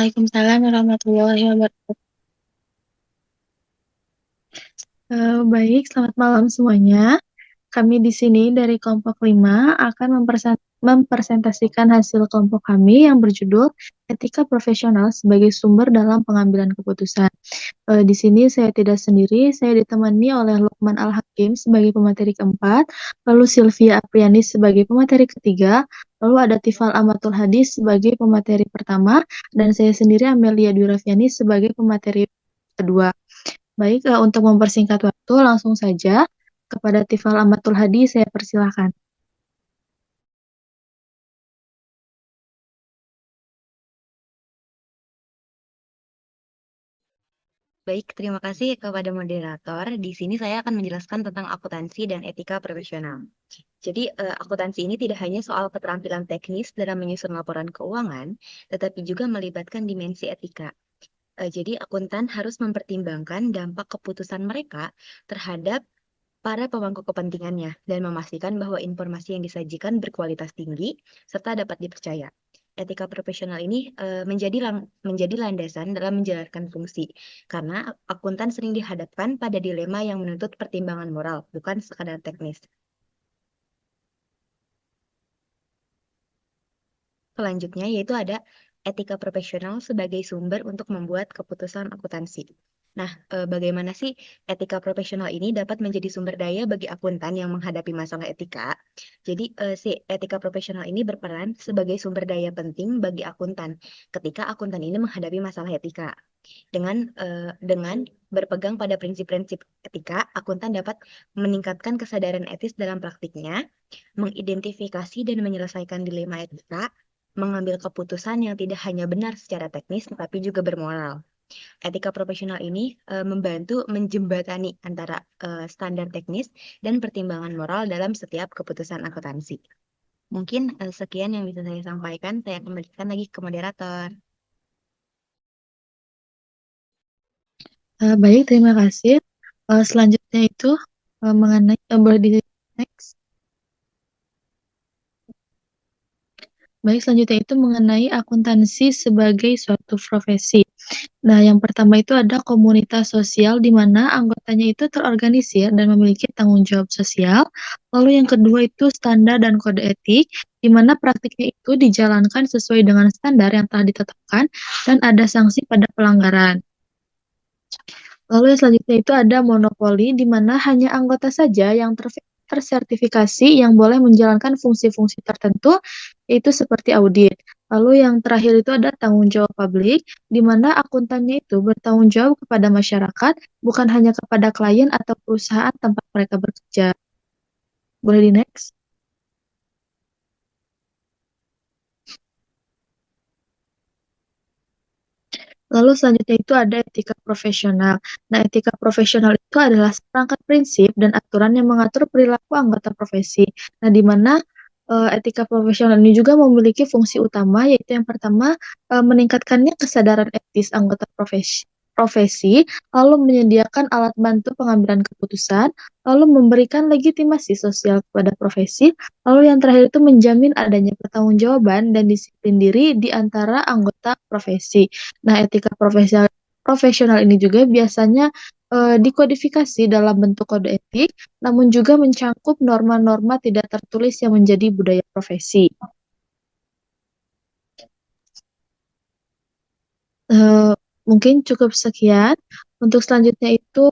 Waalaikumsalam warahmatullahi wabarakatuh. Baik, selamat malam semuanya. Kami di sini dari kelompok 5 akan mempresentasikan hasil kelompok kami yang berjudul Etika Profesional sebagai Sumber dalam Pengambilan Keputusan. Di sini saya tidak sendiri, saya ditemani oleh Lukman Al-Hakim sebagai pemateri keempat, lalu Sylvia Apriani sebagai pemateri ketiga, lalu ada Tifal Amatul Hadis sebagai pemateri pertama, dan saya sendiri Amelia Dwi Raffiani sebagai pemateri kedua. Baik, untuk mempersingkat waktu, langsung saja kepada Tifal Amatul Hadi, saya persilahkan. Baik, terima kasih kepada moderator. Di sini saya akan menjelaskan tentang akuntansi dan etika profesional. Jadi, akuntansi ini tidak hanya soal keterampilan teknis dalam menyusun laporan keuangan, tetapi juga melibatkan dimensi etika. Jadi, akuntan harus mempertimbangkan dampak keputusan mereka terhadap para pemangku kepentingannya dan memastikan bahwa informasi yang disajikan berkualitas tinggi serta dapat dipercaya. Etika profesional ini menjadi landasan dalam menjalankan fungsi, karena akuntan sering dihadapkan pada dilema yang menuntut pertimbangan moral, bukan sekadar teknis. Selanjutnya yaitu ada etika profesional sebagai sumber untuk membuat keputusan akuntansi. Nah, bagaimana sih etika profesional ini dapat menjadi sumber daya bagi akuntan yang menghadapi masalah etika? Jadi, si etika profesional ini berperan sebagai sumber daya penting bagi akuntan ketika akuntan ini menghadapi masalah etika. Dengan berpegang pada prinsip-prinsip etika, akuntan dapat meningkatkan kesadaran etis dalam praktiknya, mengidentifikasi dan menyelesaikan dilema etika, mengambil keputusan yang tidak hanya benar secara teknis tetapi juga bermoral. Etika profesional ini membantu menjembatani antara standar teknis dan pertimbangan moral dalam setiap keputusan akuntansi. Mungkin sekian yang bisa saya sampaikan. Saya kembalikan lagi ke moderator. Baik, terima kasih. Selanjutnya itu mengenai boleh di next. Baik, selanjutnya itu mengenai akuntansi sebagai suatu profesi. Nah, yang pertama itu ada komunitas sosial di mana anggotanya itu terorganisir dan memiliki tanggung jawab sosial. Lalu yang kedua itu standar dan kode etik, di mana praktiknya itu dijalankan sesuai dengan standar yang telah ditetapkan dan ada sanksi pada pelanggaran. Lalu yang selanjutnya itu ada monopoli, di mana hanya anggota saja yang tersertifikasi yang boleh menjalankan fungsi-fungsi tertentu, yaitu seperti audit. Lalu yang terakhir itu ada tanggung jawab publik, di mana akuntannya itu bertanggung jawab kepada masyarakat, bukan hanya kepada klien atau perusahaan tempat mereka bekerja. Boleh di next? Lalu selanjutnya itu ada etika profesional. Nah, etika profesional itu adalah seperangkat prinsip dan aturan yang mengatur perilaku anggota profesi. Nah, di mana etika profesional ini juga memiliki fungsi utama, yaitu yang pertama meningkatkannya kesadaran etis anggota profesi, lalu menyediakan alat bantu pengambilan keputusan, lalu memberikan legitimasi sosial kepada profesi, lalu yang terakhir itu menjamin adanya pertanggungjawaban dan disiplin diri di antara anggota profesi. Nah, etika profesional ini juga biasanya dikodifikasi dalam bentuk kode etik, namun juga mencangkup norma-norma tidak tertulis yang menjadi budaya profesi. Eh, Mungkin cukup sekian. Untuk selanjutnya itu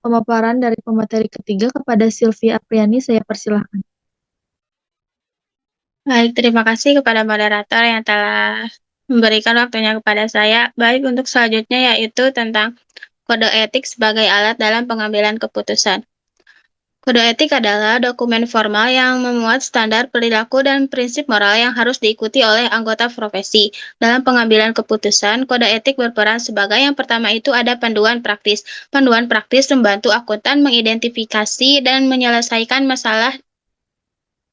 pemaparan dari pemateri ketiga kepada Sylvia Apriani, saya persilahkan. Baik, terima kasih kepada moderator yang telah memberikan waktunya kepada saya. Baik, untuk selanjutnya yaitu tentang kode etik sebagai alat dalam pengambilan keputusan. Kode etik adalah dokumen formal yang memuat standar perilaku dan prinsip moral yang harus diikuti oleh anggota profesi. Dalam pengambilan keputusan, kode etik berperan sebagai yang pertama itu ada panduan praktis. Panduan praktis membantu akuntan mengidentifikasi dan menyelesaikan masalah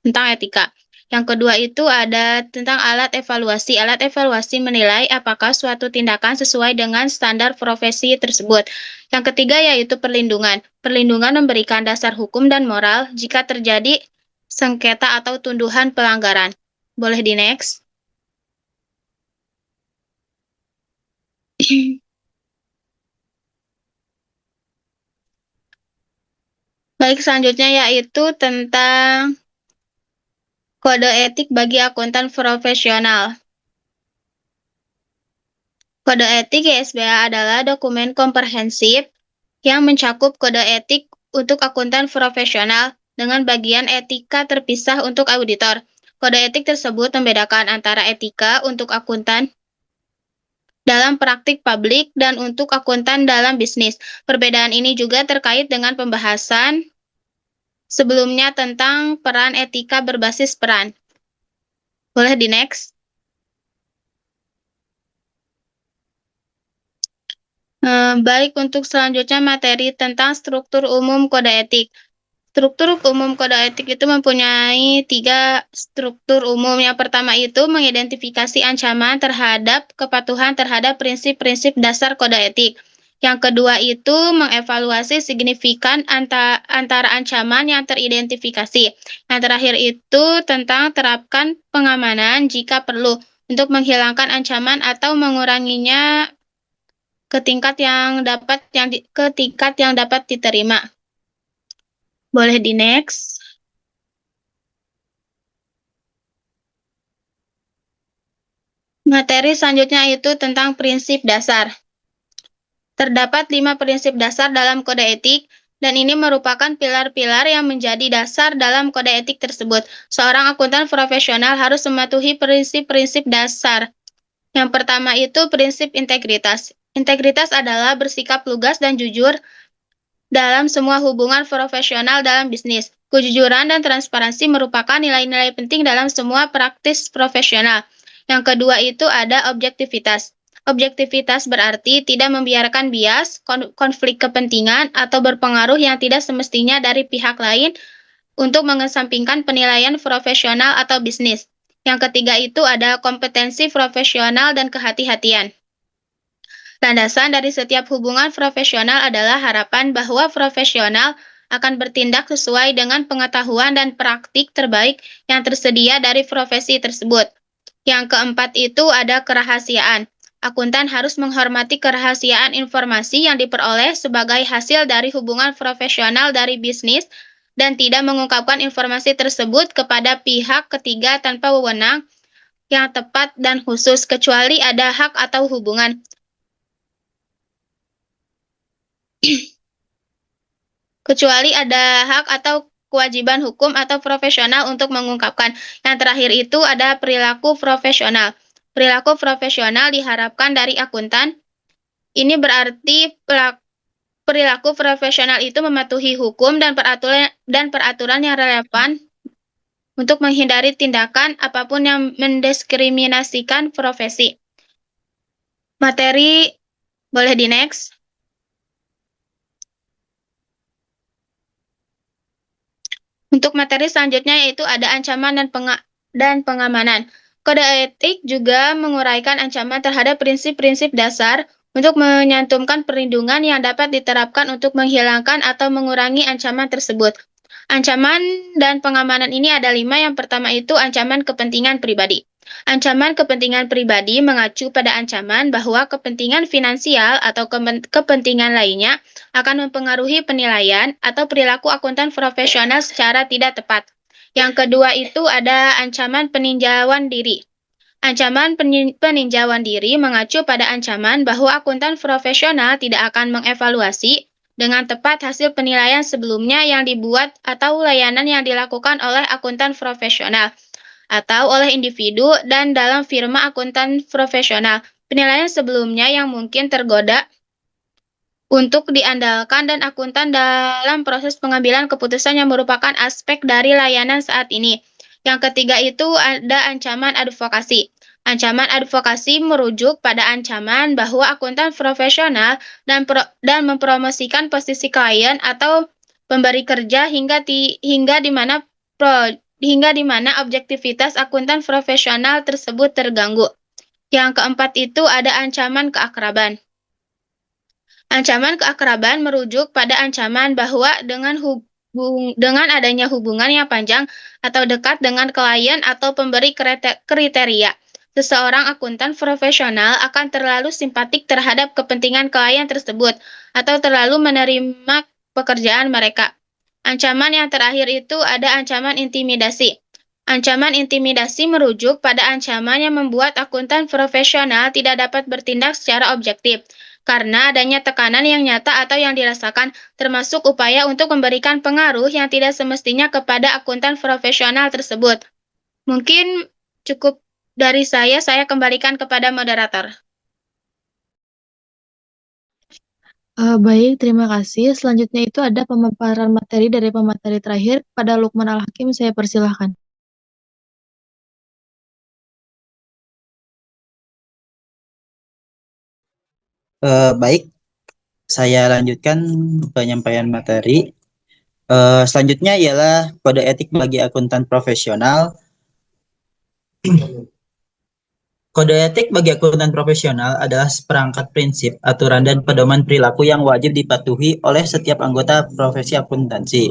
tentang etika. Yang kedua itu ada tentang alat evaluasi. Alat evaluasi menilai apakah suatu tindakan sesuai dengan standar profesi tersebut. Yang ketiga yaitu perlindungan. Perlindungan memberikan dasar hukum dan moral jika terjadi sengketa atau tuduhan pelanggaran. Boleh di next. Baik, selanjutnya yaitu tentang kode etik bagi akuntan profesional. Kode etik YSBA adalah dokumen komprehensif yang mencakup kode etik untuk akuntan profesional dengan bagian etika terpisah untuk auditor. Kode etik tersebut membedakan antara etika untuk akuntan dalam praktik publik dan untuk akuntan dalam bisnis. Perbedaan ini juga terkait dengan pembahasan sebelumnya tentang peran etika berbasis peran. Boleh di next? Baik, untuk selanjutnya materi tentang struktur umum kode etik. Struktur umum kode etik itu mempunyai 3 struktur umum. Yang pertama itu mengidentifikasi ancaman terhadap kepatuhan terhadap prinsip-prinsip dasar kode etik. Yang kedua itu mengevaluasi signifikan antara ancaman yang teridentifikasi. Yang terakhir itu tentang terapkan pengamanan jika perlu untuk menghilangkan ancaman atau menguranginya ke tingkat yang dapat diterima. Boleh di next. Materi selanjutnya itu tentang prinsip dasar. Terdapat 5 prinsip dasar dalam kode etik, dan ini merupakan pilar-pilar yang menjadi dasar dalam kode etik tersebut. Seorang akuntan profesional harus mematuhi prinsip-prinsip dasar. Yang pertama itu prinsip integritas. Integritas adalah bersikap lugas dan jujur dalam semua hubungan profesional dalam bisnis. Kejujuran dan transparansi merupakan nilai-nilai penting dalam semua praktis profesional. Yang kedua itu ada objektivitas. Objektivitas berarti tidak membiarkan bias, konflik kepentingan, atau berpengaruh yang tidak semestinya dari pihak lain untuk mengesampingkan penilaian profesional atau bisnis. Yang ketiga itu ada kompetensi profesional dan kehati-hatian. Landasan dari setiap hubungan profesional adalah harapan bahwa profesional akan bertindak sesuai dengan pengetahuan dan praktik terbaik yang tersedia dari profesi tersebut. Yang keempat itu ada kerahasiaan. Akuntan harus menghormati kerahasiaan informasi yang diperoleh sebagai hasil dari hubungan profesional dari bisnis dan tidak mengungkapkan informasi tersebut kepada pihak ketiga tanpa wewenang yang tepat dan khusus, kecuali ada hak atau hubungan. Kecuali ada hak atau kewajiban hukum atau profesional untuk mengungkapkan. Yang terakhir itu ada perilaku profesional. Perilaku profesional diharapkan dari akuntan. Ini berarti perilaku profesional itu mematuhi hukum dan peraturan yang relevan untuk menghindari tindakan apapun yang mendiskriminasikan profesi. Materi boleh di next. Untuk materi selanjutnya yaitu ada ancaman dan pengamanan. Kode etik juga menguraikan ancaman terhadap prinsip-prinsip dasar untuk menyantumkan perlindungan yang dapat diterapkan untuk menghilangkan atau mengurangi ancaman tersebut. Ancaman dan pengamanan ini ada 5. Yang pertama itu ancaman kepentingan pribadi. Ancaman kepentingan pribadi mengacu pada ancaman bahwa kepentingan finansial atau kepentingan lainnya akan mempengaruhi penilaian atau perilaku akuntan profesional secara tidak tepat. Yang kedua itu ada ancaman peninjauan diri. Ancaman peninjauan diri mengacu pada ancaman bahwa akuntan profesional tidak akan mengevaluasi dengan tepat hasil penilaian sebelumnya yang dibuat atau layanan yang dilakukan oleh akuntan profesional atau oleh individu dan dalam firma akuntan profesional. Penilaian sebelumnya yang mungkin tergoda untuk diandalkan dan akuntan dalam proses pengambilan keputusan yang merupakan aspek dari layanan saat ini. Yang ketiga itu ada ancaman advokasi. Ancaman advokasi merujuk pada ancaman bahwa akuntan profesional dan mempromosikan posisi klien atau pemberi kerja hingga di mana objektivitas akuntan profesional tersebut terganggu. Yang keempat itu ada ancaman keakraban. Ancaman keakraban merujuk pada ancaman bahwa dengan adanya hubungan yang panjang atau dekat dengan klien atau pemberi kriteria, Seseorang akuntan profesional akan terlalu simpatik terhadap kepentingan klien tersebut atau terlalu menerima pekerjaan mereka. Ancaman yang terakhir itu ada ancaman intimidasi. Ancaman intimidasi merujuk pada ancaman yang membuat akuntan profesional tidak dapat bertindak secara objektif karena adanya tekanan yang nyata atau yang dirasakan, termasuk upaya untuk memberikan pengaruh yang tidak semestinya kepada akuntan profesional tersebut. Mungkin cukup dari saya kembalikan kepada moderator. Baik, terima kasih. Selanjutnya itu ada pemaparan materi dari pemateri terakhir. Pada Lukman Al-Hakim, saya persilahkan. Baik, saya lanjutkan penyampaian materi. Selanjutnya ialah kode etik bagi akuntan profesional. Kode etik bagi akuntan profesional adalah seperangkat prinsip, aturan, dan pedoman perilaku yang wajib dipatuhi oleh setiap anggota profesi akuntansi.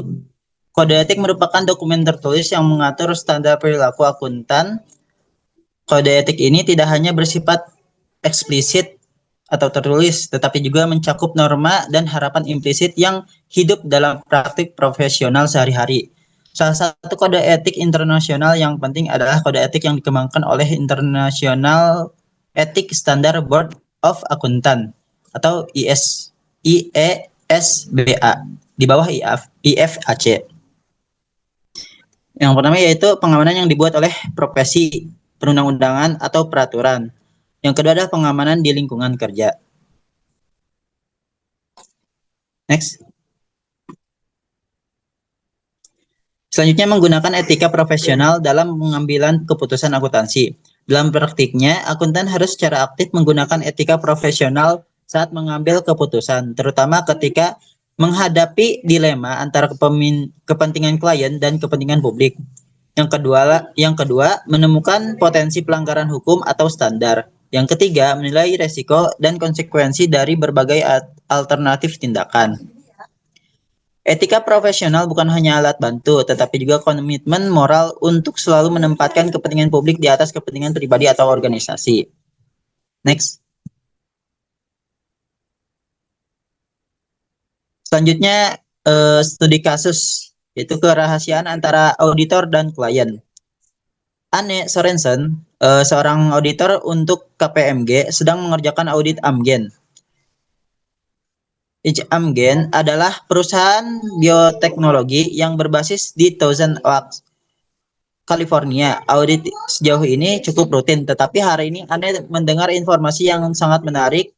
Kode etik merupakan dokumen tertulis yang mengatur standar perilaku akuntan. Kode etik ini tidak hanya bersifat eksplisit atau tertulis, tetapi juga mencakup norma dan harapan implisit yang hidup dalam praktik profesional sehari-hari. Salah satu kode etik internasional yang penting adalah kode etik yang dikembangkan oleh International Ethic Standard Board of Accountant atau IESBA di bawah IFAC. Yang pertama yaitu pengamanan yang dibuat oleh profesi, perundang-undangan atau peraturan. Yang kedua adalah pengamanan di lingkungan kerja. Next. Selanjutnya menggunakan etika profesional dalam pengambilan keputusan akuntansi. Dalam praktiknya, akuntan harus secara aktif menggunakan etika profesional saat mengambil keputusan, terutama ketika menghadapi dilema antara kepentingan klien dan kepentingan publik. Yang kedua, menemukan potensi pelanggaran hukum atau standar. Yang ketiga, menilai resiko dan konsekuensi dari berbagai alternatif tindakan. Etika profesional bukan hanya alat bantu, tetapi juga komitmen moral untuk selalu menempatkan kepentingan publik di atas kepentingan pribadi atau organisasi. Next. Selanjutnya, studi kasus, yaitu kerahasiaan antara auditor dan klien. Anne Sorensen, seorang auditor untuk KPMG, sedang mengerjakan audit Amgen. Amgen adalah perusahaan bioteknologi yang berbasis di Thousand Oaks, California. Audit sejauh ini cukup rutin, tetapi hari ini Anne mendengar informasi yang sangat menarik.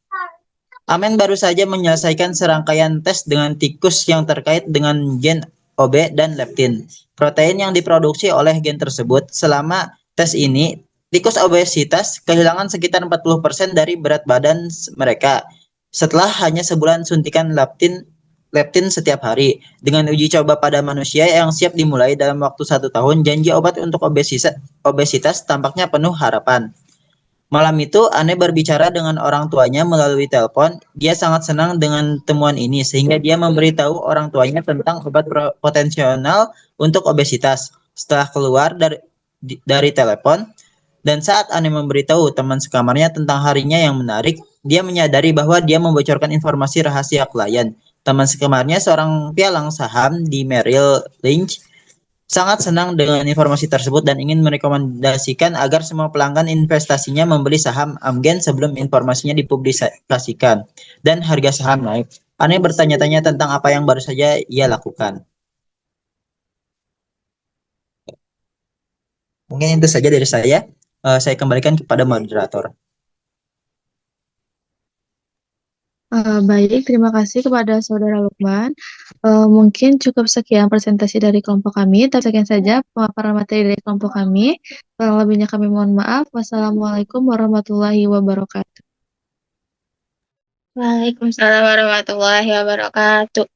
Amen baru saja menyelesaikan serangkaian tes dengan tikus yang terkait dengan gen OB dan leptin, protein yang diproduksi oleh gen tersebut. Selama tes ini, tikus obesitas kehilangan sekitar 40% dari berat badan mereka setelah hanya sebulan suntikan leptin setiap hari. Dengan uji coba pada manusia yang siap dimulai dalam waktu 1 tahun, janji obat untuk obesitas tampaknya penuh harapan. Malam itu, Anne berbicara dengan orang tuanya melalui telepon. Dia sangat senang dengan temuan ini, sehingga dia memberitahu orang tuanya tentang obat potensial untuk obesitas. Setelah keluar dari telepon, dan saat Anne memberitahu teman sekamarnya tentang harinya yang menarik, dia menyadari bahwa dia membocorkan informasi rahasia klien. Teman sekamarnya, seorang pialang saham di Merrill Lynch, sangat senang dengan informasi tersebut dan ingin merekomendasikan agar semua pelanggan investasinya membeli saham Amgen sebelum informasinya dipublikasikan dan harga saham naik. Aneh bertanya-tanya tentang apa yang baru saja ia lakukan. Mungkin itu saja dari saya. Saya kembalikan kepada moderator. Baik, terima kasih kepada Saudara Lukman. Mungkin cukup sekian presentasi dari kelompok kami. Sekian saja pemaparan materi dari kelompok kami. Kurang lebihnya kami mohon maaf. Wassalamualaikum warahmatullahi wabarakatuh. Waalaikumsalam warahmatullahi wabarakatuh.